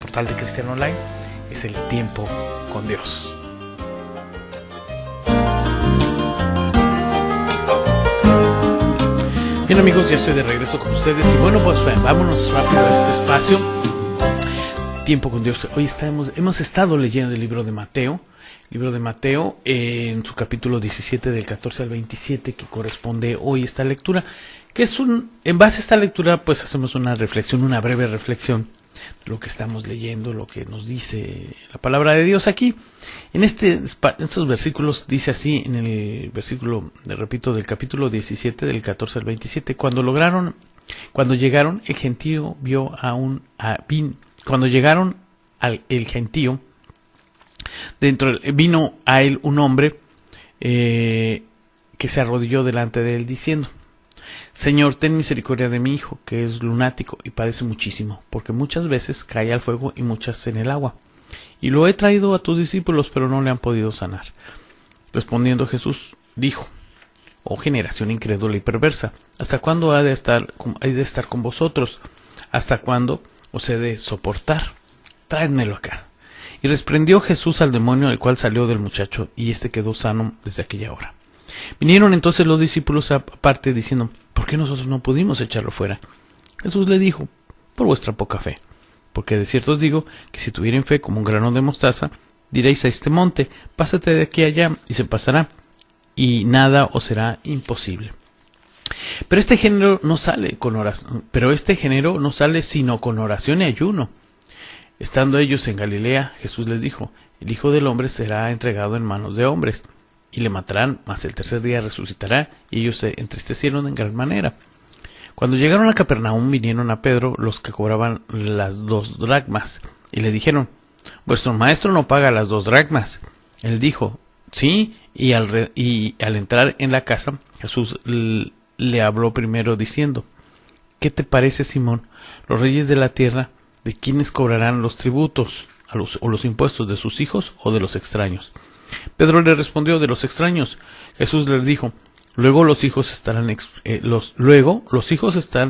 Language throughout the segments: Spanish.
portal de Cristiano Online, es el tiempo con Dios. Bien amigos, ya estoy de regreso con ustedes y bueno, pues vámonos rápido a este espacio. Tiempo con Dios. Hoy hemos estado leyendo el libro de Mateo. En su capítulo 17 del 14 al 27, que corresponde hoy esta lectura, que es en base a esta lectura pues hacemos una breve reflexión de lo que estamos leyendo, lo que nos dice la palabra de Dios aquí. En estos versículos dice así, en el versículo, repito, del capítulo 17 del 14 al 27, cuando llegaron el gentío vino a él un hombre que se arrodilló delante de él diciendo: Señor, ten misericordia de mi hijo, que es lunático y padece muchísimo, porque muchas veces cae al fuego y muchas en el agua. Y lo he traído a tus discípulos, pero no le han podido sanar. Respondiendo Jesús, dijo: Oh generación incrédula y perversa, ¿hasta cuándo he de estar con vosotros? ¿Hasta cuándo os he de soportar? Tráedmelo acá. Y reprendió Jesús al demonio, el cual salió del muchacho, y éste quedó sano desde aquella hora. Vinieron entonces los discípulos aparte diciendo: ¿Por qué nosotros no pudimos echarlo fuera? Jesús le dijo: Por vuestra poca fe. Porque de cierto os digo que si tuvieren fe como un grano de mostaza, diréis a este monte: pásate de aquí allá, y se pasará, y nada os será imposible. Pero este género no sale sino con oración y ayuno. Estando ellos en Galilea, Jesús les dijo: El Hijo del Hombre será entregado en manos de hombres, y le matarán, mas el tercer día resucitará. Y ellos se entristecieron en gran manera. Cuando llegaron a Capernaum, vinieron a Pedro los que cobraban las 2 dracmas, y le dijeron: Vuestro maestro no paga las 2 dracmas. Él dijo: Sí, y al entrar en la casa, Jesús le habló primero diciendo: ¿Qué te parece, Simón? Los reyes de la tierra, ¿de quiénes cobrarán los tributos, o los impuestos, de sus hijos o de los extraños? Pedro le respondió: de los extraños. Jesús le dijo: Luego los hijos están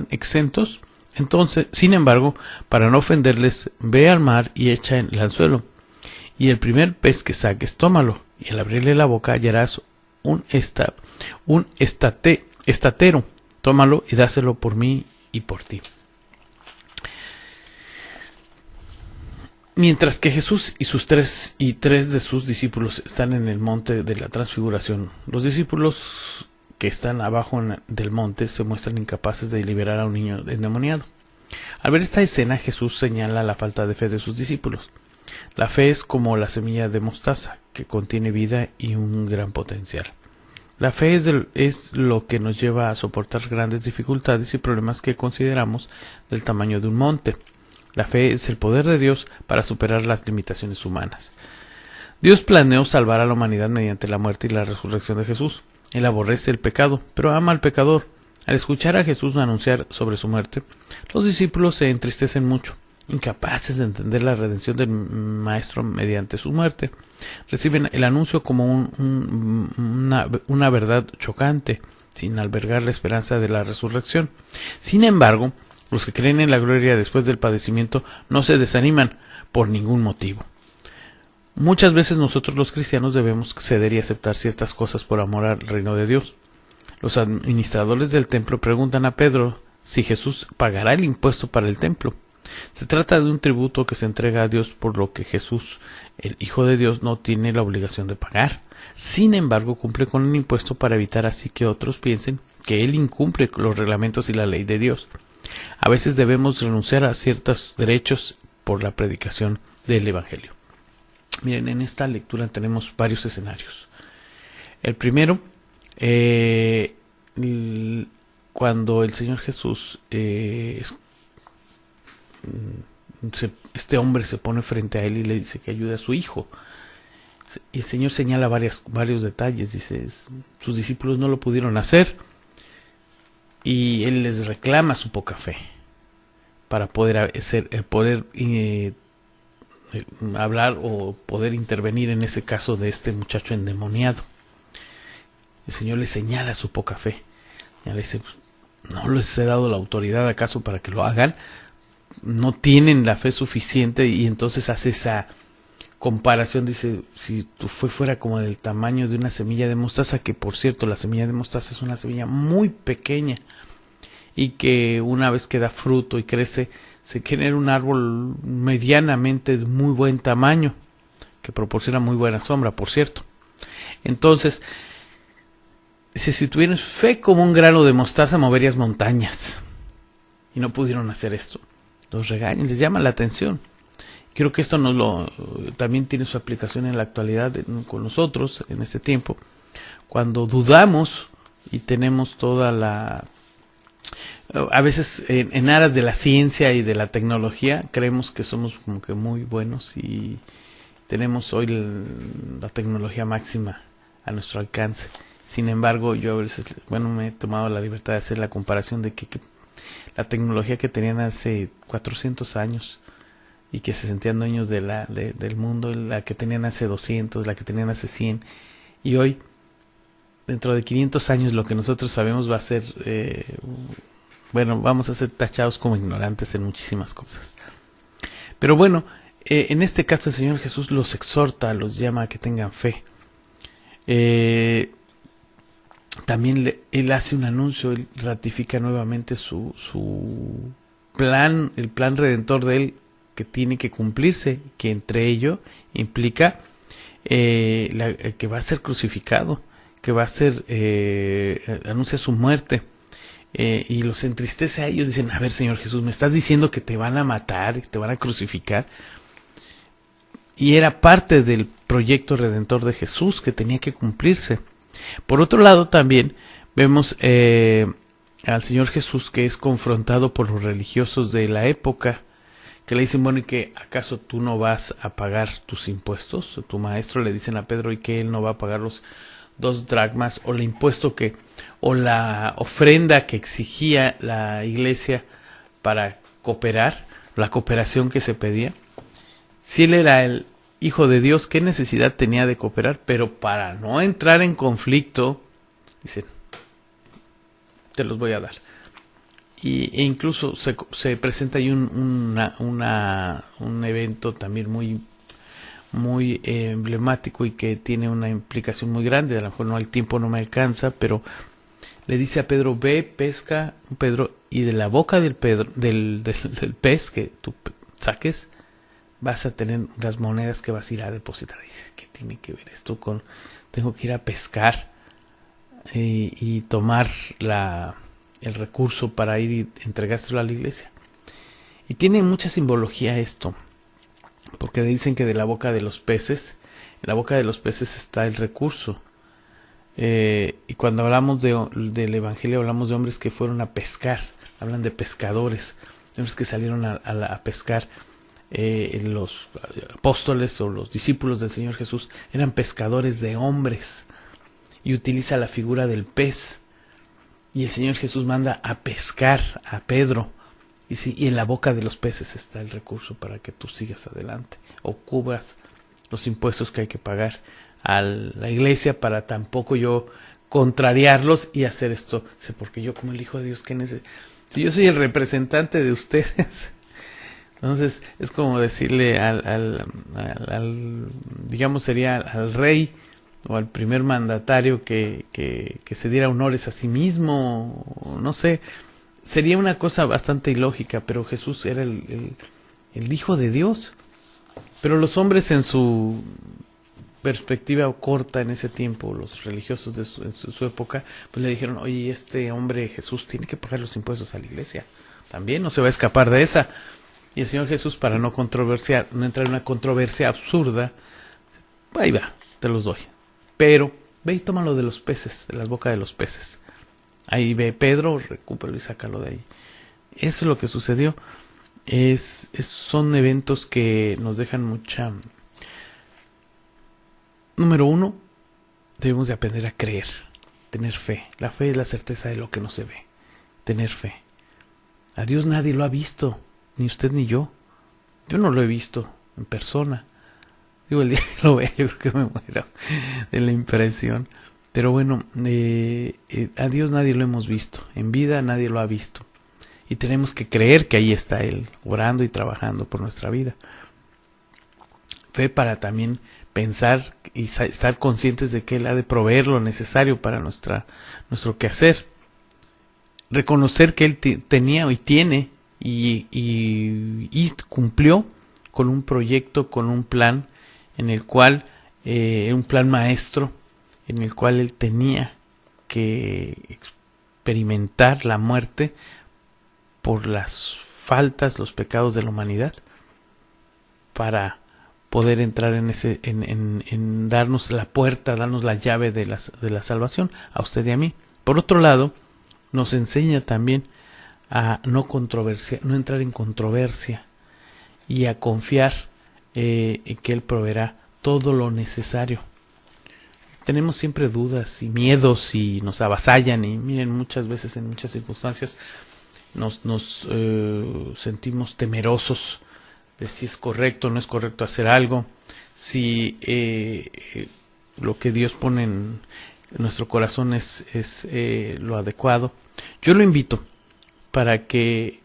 exentos. Entonces, sin embargo, para no ofenderles, ve al mar y echa en el anzuelo, y el primer pez que saques, tómalo, y al abrirle la boca hallarás un estatero. Tómalo y dáselo por mí y por ti. Mientras que Jesús y tres de sus discípulos están en el monte de la transfiguración, los discípulos que están abajo del monte se muestran incapaces de liberar a un niño endemoniado. Al ver esta escena, Jesús señala la falta de fe de sus discípulos. La fe es como la semilla de mostaza, que contiene vida y un gran potencial. La fe es lo que nos lleva a soportar grandes dificultades y problemas que consideramos del tamaño de un monte. La fe es el poder de Dios para superar las limitaciones humanas. Dios planeó salvar a la humanidad mediante la muerte y la resurrección de Jesús. Él aborrece el pecado, pero ama al pecador. Al escuchar a Jesús anunciar sobre su muerte, los discípulos se entristecen mucho, incapaces de entender la redención del Maestro mediante su muerte. Reciben el anuncio como una verdad chocante, sin albergar la esperanza de la resurrección. Sin embargo, los que creen en la gloria después del padecimiento no se desaniman por ningún motivo. Muchas veces nosotros los cristianos debemos ceder y aceptar ciertas cosas por amor al reino de Dios. Los administradores del templo preguntan a Pedro si Jesús pagará el impuesto para el templo. Se trata de un tributo que se entrega a Dios, por lo que Jesús, el Hijo de Dios, no tiene la obligación de pagar. Sin embargo, cumple con el impuesto para evitar así que otros piensen que Él incumple los reglamentos y la ley de Dios. A veces debemos renunciar a ciertos derechos por la predicación del Evangelio. Miren, en esta lectura tenemos varios escenarios. El primero, cuando el Señor Jesús, este hombre se pone frente a él y le dice que ayude a su hijo. Y el Señor señala varios detalles. Dice, sus discípulos no lo pudieron hacer y Él les reclama su poca fe para poder hablar o poder intervenir en ese caso de este muchacho endemoniado. El Señor le señala su poca fe. Ya le dice: ¿no les he dado la autoridad acaso para que lo hagan? no tienen la fe suficiente, y entonces hace esa comparación, dice, si tu fe fuera como del tamaño de una semilla de mostaza, que por cierto la semilla de mostaza es una semilla muy pequeña y que una vez que da fruto y crece se genera un árbol medianamente de muy buen tamaño, que proporciona muy buena sombra, por cierto. Entonces, si tuvieras fe como un grano de mostaza, moverías montañas. Y no pudieron hacer esto. Los regañan, les llama la atención. Creo que esto también tiene su aplicación en la actualidad con nosotros, en este tiempo. Cuando dudamos y tenemos a veces en aras de la ciencia y de la tecnología, creemos que somos como que muy buenos y tenemos hoy la tecnología máxima a nuestro alcance. Sin embargo, yo a veces, me he tomado la libertad de hacer la comparación de que la tecnología que tenían hace 400 años y que se sentían dueños del mundo, la que tenían hace 200, la que tenían hace 100, y hoy, dentro de 500 años, lo que nosotros sabemos va a ser, vamos a ser tachados como ignorantes en muchísimas cosas. Pero bueno, en este caso el Señor Jesús los exhorta, los llama a que tengan fe. También Él hace un anuncio, Él ratifica nuevamente su plan, el plan redentor de Él, que tiene que cumplirse, que entre ello implica que va a ser crucificado, que va a ser, anuncia su muerte, y los entristece a ellos. Dicen, a ver, Señor Jesús, me estás diciendo que te van a matar, que te van a crucificar. Y era parte del proyecto redentor de Jesús que tenía que cumplirse. Por otro lado, también vemos al Señor Jesús, que es confrontado por los religiosos de la época, que le dicen, ¿y que acaso tú no vas a pagar tus impuestos? Tu maestro, le dicen a Pedro, y que él no va a pagar los 2 dracmas, o el impuesto o la ofrenda que exigía la iglesia para cooperar, la cooperación que se pedía. Si él era el Hijo de Dios, ¿qué necesidad tenía de cooperar? Pero para no entrar en conflicto, dicen, te los voy a dar. E incluso se presenta ahí un evento también muy emblemático y que tiene una implicación muy grande. A lo mejor el tiempo no me alcanza, pero le dice a Pedro, ve, pesca, Pedro, y de la boca del pez que tú saques, vas a tener las monedas que vas a ir a depositar. Dice, ¿qué tiene que ver esto con? Tengo que ir a pescar y tomar el recurso para ir y entregárselo a la iglesia. Y tiene mucha simbología esto, porque dicen que de la boca de los peces, en la boca de los peces está el recurso. Y cuando hablamos del Evangelio, hablamos de hombres que fueron a pescar, hablan de pescadores, de hombres que salieron a pescar. Los apóstoles o los discípulos del Señor Jesús eran pescadores de hombres, y utiliza la figura del pez, y el Señor Jesús manda a pescar a Pedro, y en la boca de los peces está el recurso para que tú sigas adelante o cubras los impuestos que hay que pagar a la iglesia, para tampoco yo contrariarlos y hacer esto. Porque yo, como el Hijo de Dios, si yo soy el representante de ustedes, entonces es como decirle digamos, sería al rey o al primer mandatario que se diera honores a sí mismo, no sé, sería una cosa bastante ilógica, pero Jesús era el Hijo de Dios. Pero los hombres, en su perspectiva corta en ese tiempo, los religiosos de su época, pues le dijeron, oye, este hombre Jesús tiene que pagar los impuestos a la iglesia, también no se va a escapar de esa. Y el Señor Jesús, para no entrar en una controversia absurda, ahí va, te los doy. Pero ve y tómalo de los peces, de las bocas de los peces. Ahí ve Pedro, recúpero y sácalo de ahí. Eso es lo que sucedió. Son eventos que nos dejan mucha... Número 1, debemos de aprender a creer, tener fe. La fe es la certeza de lo que no se ve. Tener fe. A Dios nadie lo ha visto, ni usted ni yo. Yo no lo he visto en persona. Digo, el día que lo vea, yo creo que me muero de la impresión. Pero bueno, a Dios nadie lo hemos visto. En vida nadie lo ha visto. y tenemos que creer que ahí está Él, obrando y trabajando por nuestra vida. Fe para también pensar y estar conscientes de que Él ha de proveer lo necesario para nuestro quehacer. Reconocer que Él tenía y tiene y cumplió con un proyecto, con un plan en el cual, un plan maestro, en el cual Él tenía que experimentar la muerte por las faltas, los pecados de la humanidad, para poder entrar en darnos la puerta, darnos la llave de la salvación a usted y a mí. Por otro lado, nos enseña también a no entrar en controversia y a confiar en que Él proveerá todo lo necesario. Tenemos siempre dudas y miedos y nos avasallan, y miren, muchas veces en muchas circunstancias nos sentimos temerosos de si es correcto o no es correcto hacer algo, si lo que Dios pone en nuestro corazón es lo adecuado. Yo lo invito para que,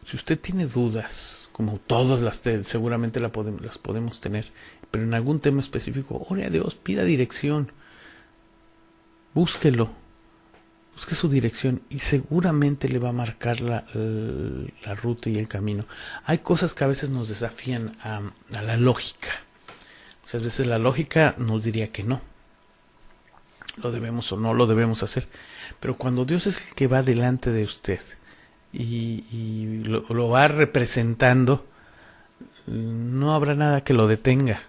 si usted tiene dudas, como todas seguramente las podemos tener, pero en algún tema específico, ore a Dios, pida dirección, búsquelo, busque su dirección y seguramente le va a marcar la ruta y el camino. Hay cosas que a veces nos desafían a la lógica. Muchas veces la lógica nos diría que no, lo debemos o no lo debemos hacer. Pero cuando Dios es el que va delante de usted y lo va representando, no habrá nada que lo detenga.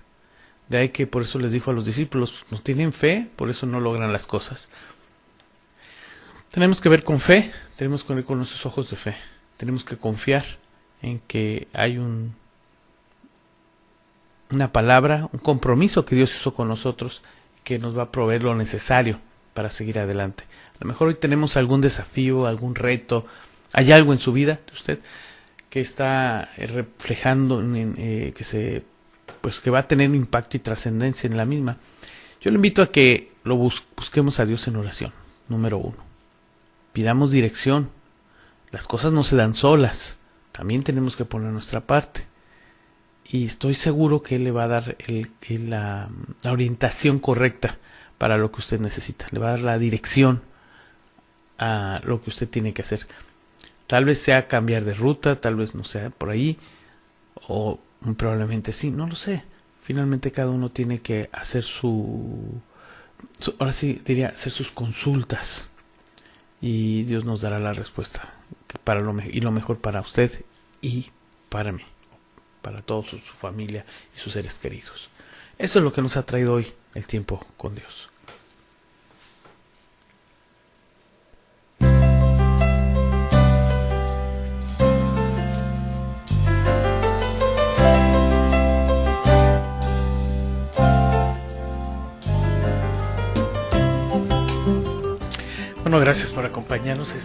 De ahí que por eso les dijo a los discípulos, no tienen fe, por eso no logran las cosas. Tenemos que ver con fe, tenemos que ver con nuestros ojos de fe. Tenemos que confiar en que hay una palabra, un compromiso que Dios hizo con nosotros, que nos va a proveer lo necesario para seguir adelante. A lo mejor hoy tenemos algún desafío, algún reto, hay algo en su vida de usted que está reflejando, que va a tener un impacto y trascendencia en la misma. Yo le invito a que lo busquemos a Dios en oración. Número 1. Pidamos dirección. Las cosas no se dan solas. También tenemos que poner nuestra parte. Y estoy seguro que Él le va a dar la orientación correcta para lo que usted necesita. Le va a dar la dirección a lo que usted tiene que hacer. Tal vez sea cambiar de ruta, tal vez no sea por ahí, o probablemente sí, no lo sé. Finalmente cada uno tiene que hacer ahora sí diría, hacer sus consultas. Y Dios nos dará la respuesta y lo mejor para usted y para mí, para toda su familia y sus seres queridos. Eso es lo que nos ha traído hoy el tiempo con Dios. Bueno, gracias por acompañarnos.